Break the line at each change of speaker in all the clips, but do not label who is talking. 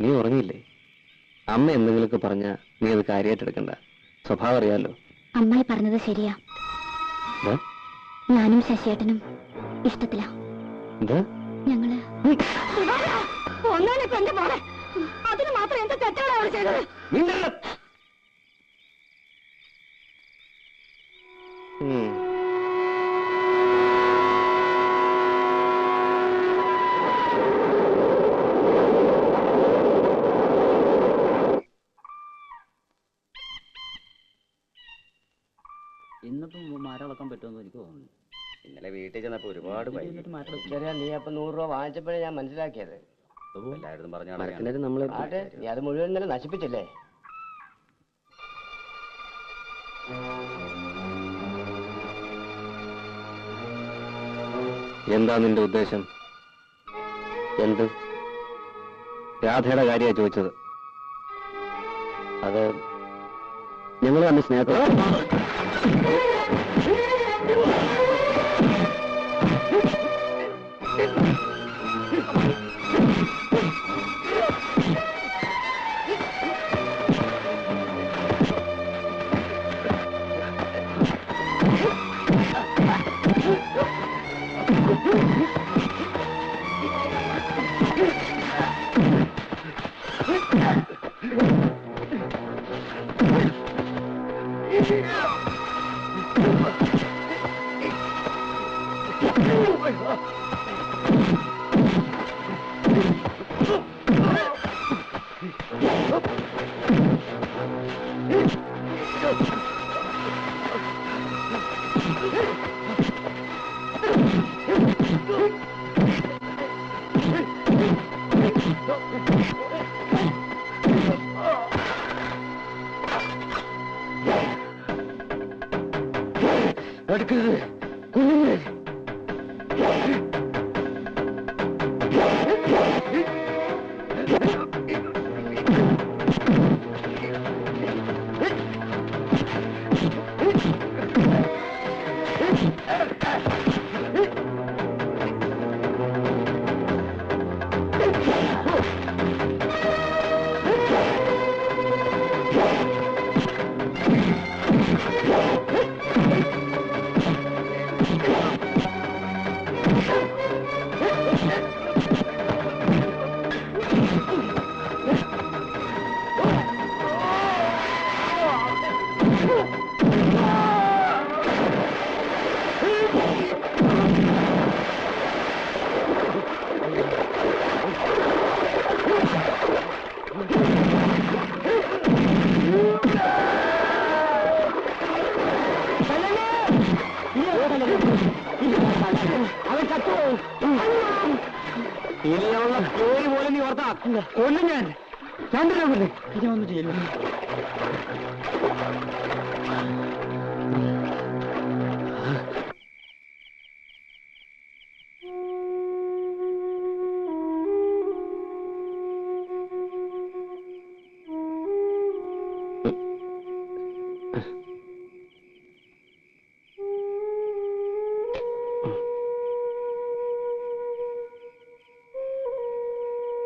നീ ഉറങ്ങിയില്ലേ? അമ്മ എന്തെങ്കിലുമൊക്കെ പറഞ്ഞ നീ അത് കാര്യമായിട്ട് എടുക്കണ്ട. സ്വഭാവം അറിയാലോ.
അമ്മായി പറഞ്ഞത് ശരിയാ. ഞാനും ശശിയേട്ടനും ഇഷ്ടത്തിലാ. ഞങ്ങള് അതിന് മാത്രം എന്താ തെറ്റാണ് അവർ ചെയ്തത്?
ഇന്നിപ്പം മാറ്റളക്കാൻ പറ്റുമെന്ന് എനിക്ക് തോന്നുന്നു.
ഇന്നലെ വീട്ടിൽ ചെന്നപ്പോ ഒരുപാട്
നീ
അപ്പൊ 100 രൂപ വാങ്ങിച്ചപ്പോഴേ ഞാൻ മനസ്സിലാക്കിയത്.
എല്ലാവരും
നീ അത് മുഴുവൻ ഇന്നലെ നശിപ്പിച്ചില്ലേ?
എന്താ നിന്റെ ഉദ്ദേശം? എന്ത്? രാധയുടെ കാര്യമാണ് ചോദിച്ചത്. അത് ഞങ്ങൾ തന്നെ സ്നേഹത്തോടെ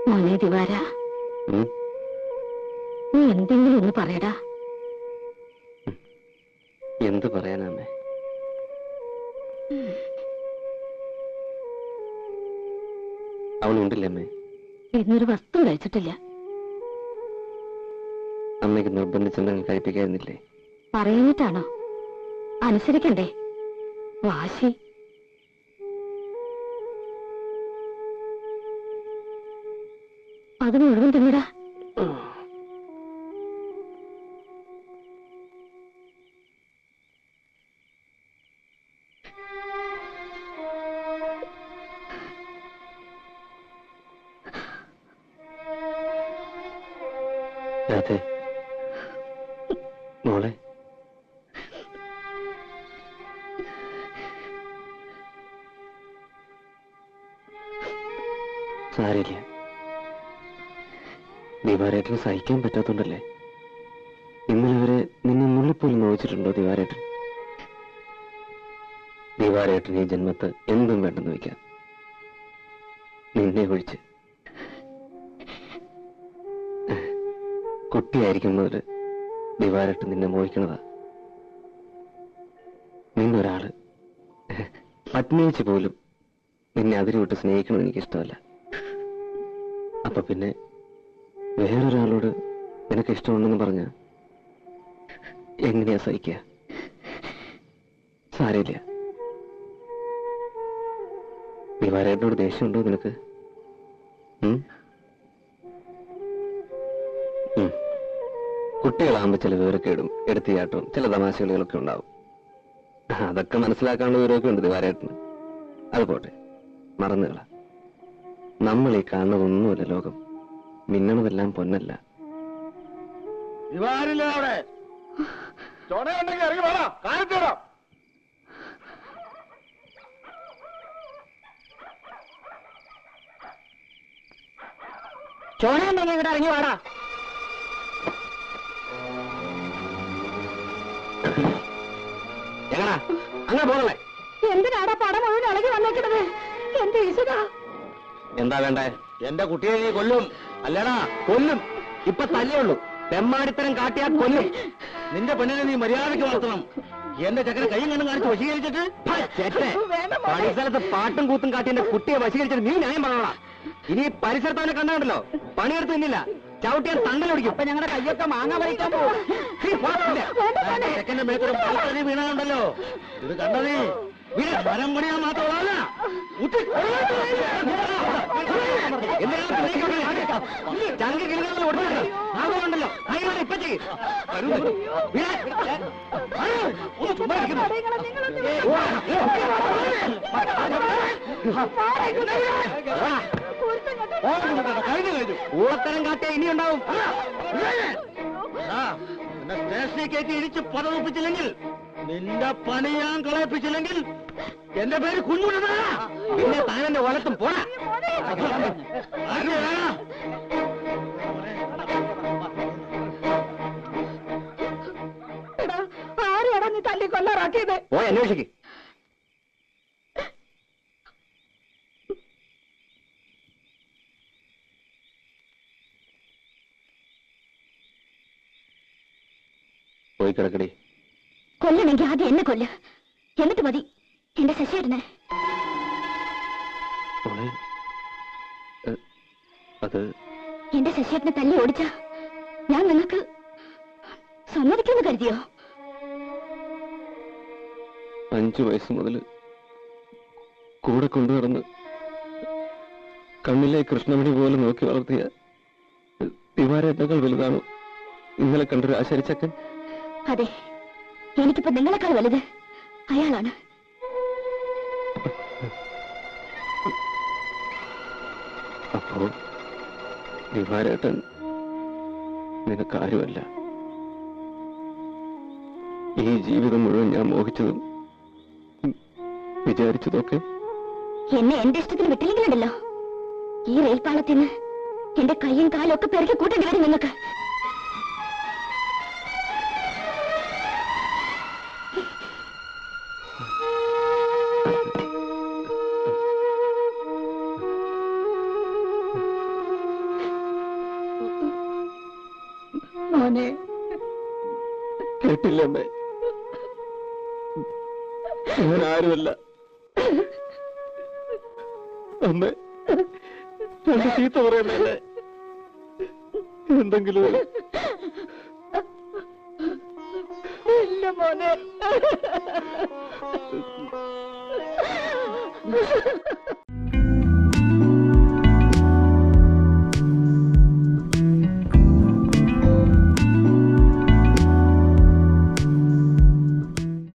മോനെ ദിവാര, നീ എന്തെങ്കിലും ഒന്ന് പറയടാ.
എന്ത് പറയാനാമേ? അവളുണ്ടില്ലേ അമ്മേ?
ഇന്നൊരു വസ്തു കഴിച്ചിട്ടില്ല.
അമ്മയ്ക്ക് നിർബന്ധിച്ചെന്തെങ്കിലും കഴിപ്പിക്കായിരുന്നില്ലേ?
പറയുന്നിട്ടാണോ? അനുസരിക്കണ്ടേ? വാശി. അത് മുഴുവൻ തിന്നിടാ.
രാധേ, മോളെ, സാരില്ല. ദിവാരേട്ടന് സഹിക്കാൻ പറ്റാത്തോണ്ടല്ലേ? ഇന്നലെ വരെ നിന്നെ നുള്ളിപ്പോലും നോവിച്ചിട്ടുണ്ടോ ദിവാരേട്ടൻ? ദിവാരേട്ടൻ ഈ ജന്മത്ത് എന്തും വേണ്ടെന്ന് വയ്ക്കാം. നിന്നെ ഒഴിച്ച്. കുട്ടിയായിരിക്കും മുതൽ ദിവാരട്ട് നിന്നെ മോഹിക്കണതാ. നിന്നൊരാള് പത്നിയിച്ച് പോലും നിന്നെ അതിരുവിട്ട് സ്നേഹിക്കണമെന്ന് എനിക്കിഷ്ടമല്ല. അപ്പൊ പിന്നെ വേറൊരാളോട് നിനക്ക് ഇഷ്ടമുണ്ടെന്ന് പറഞ്ഞ എങ്ങനെയാ സഹിക്കുക? സാരമില്ല. ദിവാരേട്ടനോട് ദേഷ്യമുണ്ടോ നിനക്ക്? കുട്ടികളാകുമ്പോ ചില വിവരക്കേടും എടുത്തിയാട്ടവും ചില തമാശകളികളൊക്കെ ഉണ്ടാവും. അതൊക്കെ മനസ്സിലാക്കാനുള്ള വിവരമൊക്കെ ഉണ്ട് ദിവാരേട്ടന്. അത് പോട്ടെ, മറന്നുകള. നമ്മൾ ഈ കാണുന്നതൊന്നുമല്ല ലോകം. മിന്നണതെല്ലാം പൊന്നല്ല.
ചോണയുണ്ടെങ്കിൽ ഇവിടെ ഇറങ്ങി വാടാ. എങ്ങനാ അങ്ങനെ പോകണേ?
എന്തിനാടാ പടം മുഴുവൻ ഇളകി വന്നേക്കുന്നത്? എന്റെ ഈശ്വരാ,
എന്താ വേണ്ടേ? എന്റെ കുട്ടിയെ നീ കൊല്ലും. അല്ലടാ, കൊല്ലും. ഇപ്പൊ തല്ലേയുള്ളൂ. തെമ്മാടിത്തരം കാട്ടിയാൽ കൊല്ലും. നിന്റെ പെണ്ണിനെ നീ മര്യാദയ്ക്ക് വളർത്തണം. എന്റെ ചക്കര കൈയും കണ്ണും കാണിച്ച് വശീകരിച്ചിട്ട് പണിസ്ഥലത്ത് പാട്ടും കൂത്തും കാട്ടി എന്റെ കുട്ടിയെ വശീകരിച്ചിട്ട് നീ ന്യായം പറയണ. ഇനി പരിസരത്ത് അവനെ കണ്ടാണ്ടല്ലോ പണിയെടുത്ത് നിന്നില്ല, ചവിട്ടിയാൻ തണ്ടലൊടിക്കും. അപ്പൊ ഞങ്ങളുടെ കയ്യൊക്കെ മാങ്ങ പറിക്കാൻ പോകും. ചെക്കന്റെ മേക്കൊരു പാലത്തറി വീണുണ്ടല്ലോ. ഇത് കണ്ടതേ മരം പണിയാൻ മാത്രമല്ല. ചങ്കി കിളികൾ ഓടുന്നുണ്ടല്ലോ. അതിനാണ് ഇപ്പൊ ചെയ്യും. ഊളത്തരം കാട്ടിയ ഇനിയുണ്ടാവും. സ്റ്റേഷനിൽ കയറ്റി ഇടിച്ച് പതപ്പിച്ചില്ലെങ്കിൽ, നിന്റെ പണി ഞാൻ കളയിപ്പിച്ചില്ലെങ്കിൽ എന്റെ പേര് കുഞ്ഞുണ്ടാ. പിന്നെ താനെന്റെ വലത്തും പോടാ.
ആരെയാടാ നീ തല്ലി കൊല്ലാറാക്കിയത്?
പോയി അന്വേഷിക്ക്.
പോയി കിടക്കടി.
കൊല്ലണമെങ്കിൽ ആദ്യം എന്നെ കൊല്ല, എന്നിട്ട് മതി എന്റെ ശശിയേട്ടനെ.
അത്
എന്റെ ശശിയേട്ടനെ തല്ലി ഓടിച്ച ഞാൻ നിങ്ങൾക്ക് സമ്മതിക്കുമെന്ന് കരുതിയോ?
5 വയസ്സ് മുതൽ കൂടെ കൊണ്ടുവന്ന് കണ്ണിലെ കൃഷ്ണമണി പോലെ നോക്കി വളർത്തിയ ദിവാരേട്ടേക്കാൾ വലുതാണോ ഇന്നലെ കണ്ടൊരു ആശാരിച്ചക്കൻ?
അതെ, എനിക്കിപ്പോ നിങ്ങളെക്കാൾ വലുത് അയാളാണ്.
അപ്പോ ദിവാരേട്ടൻ നിനക്കാരുമല്ല. ഈ ജീവിതം മുഴുവൻ ഞാൻ മോഹിച്ചതും വിചാരിച്ചതൊക്കെ
എന്നെ എന്റെ ഇഷ്ടത്തിന് വിട്ടില്ലെങ്കിലുണ്ടല്ലോ, ഈ റെയിൽപാളത്തിന് എന്റെ കൈയും കാലും ഒക്കെ പെരുക്കി കൂട്ടേണ്ടി വരും നിങ്ങൾക്ക്. മോനെ,
കേട്ടില്ല അമ്മേ, ഞാൻ ആരുമല്ല. അമ്മേ, രണ്ട് ചീത്ത പറയുന്നല്ലേ? എന്തെങ്കിലും
ഇല്ല മോനെ.